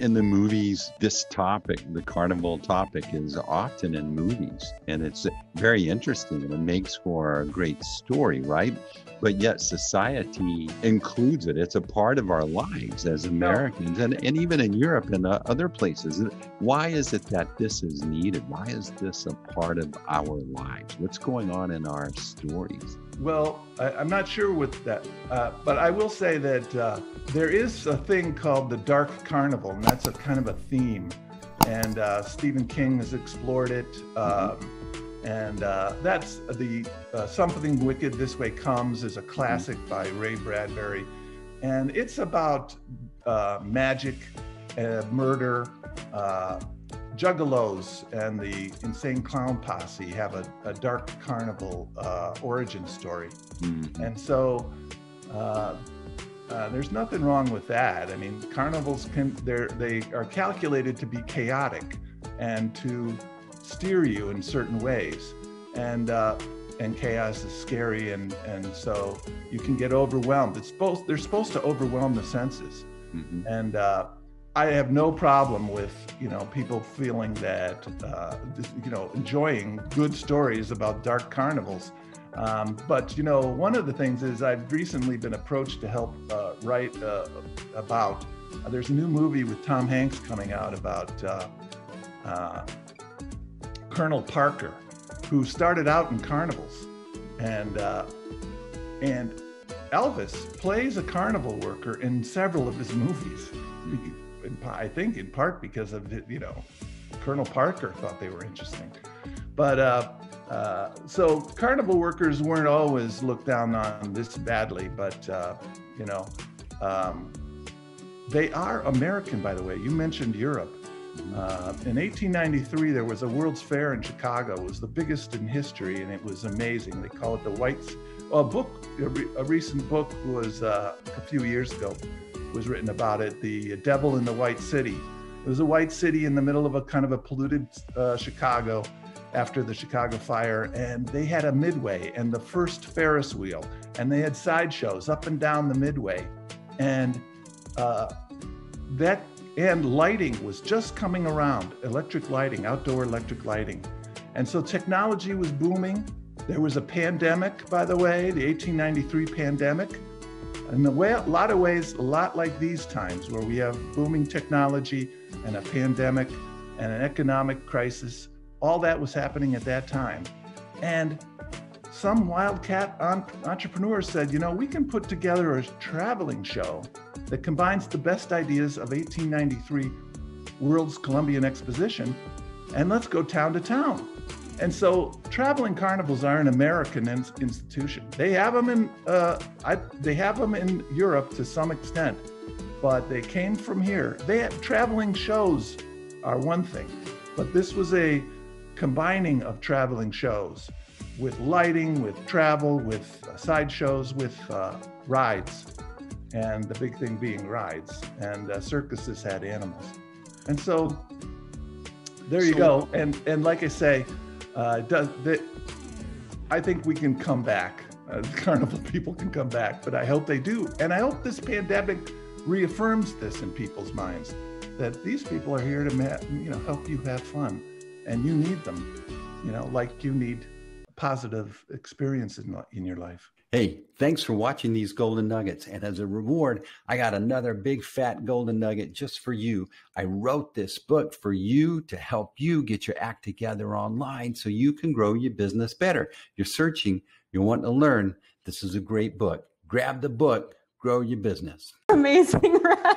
In the movies, this topic, the carnival topic, is often in movies, and it's very interesting, and it makes for a great story, right? But yet society includes it. It's a part of our lives as Americans, and even in Europe and other places. Why is it that this is needed? Why is this a part of our lives? What's going on in our stories? Well, I'm not sure with that, but I will say that there is a thing called the Dark Carnival, and that's a kind of a theme. And Stephen King has explored it. And that's the Something Wicked This Way Comes is a classic by Ray Bradbury. And it's about magic, murder, juggalos, and the Insane Clown Posse have a dark carnival origin story. And so there's nothing wrong with that. I mean, carnivals they are calculated to be chaotic and to steer you in certain ways, and chaos is scary, and so you can get overwhelmed. They're supposed to overwhelm the senses, and I have no problem with people feeling that enjoying good stories about dark carnivals, but one of the things is I've recently been approached to help write about. There's a new movie with Tom Hanks coming out about Colonel Parker, who started out in carnivals, and Elvis plays a carnival worker in several of his movies. I think in part because of Colonel Parker thought they were interesting, but so carnival workers weren't always looked down on this badly, but they are American, by the way. You mentioned Europe. In 1893, there was a World's Fair in Chicago. It was the biggest in history, and it was amazing. They call it the Whites. A recent book was a few years ago was written about it, The Devil in the White City. It was a white city in the middle of a kind of a polluted Chicago after the Chicago fire, and they had a midway and the first Ferris wheel, and they had sideshows up and down the midway, and and lighting was just coming around, electric lighting, outdoor electric lighting. And so technology was booming. There was a pandemic, by the way, the 1893 pandemic. In a lot of ways, a lot like these times where we have booming technology and a pandemic and an economic crisis. All that was happening at that time. And some wildcat entrepreneur said, we can put together a traveling show that combines the best ideas of 1893 World's Columbian Exposition, and let's go town to town. And so traveling carnivals are an American institution. They have them in Europe to some extent, but they came from here. Traveling shows are one thing, but this was a combining of traveling shows with lighting, with travel, with sideshows, with rides. And the big thing being rides, and circuses had animals. And so there you go. And like I say, I think we can come back. Carnival people can come back, but I hope they do. And I hope this pandemic reaffirms this in people's minds, that these people are here to help you have fun, and you need them, like you need positive experiences in your life. Hey, thanks for watching these golden nuggets. And as a reward, I got another big fat golden nugget just for you. I wrote this book for you to help you get your act together online so you can grow your business better. You're searching, you're wanting to learn. This is a great book. Grab the book, grow your business. Amazing, right?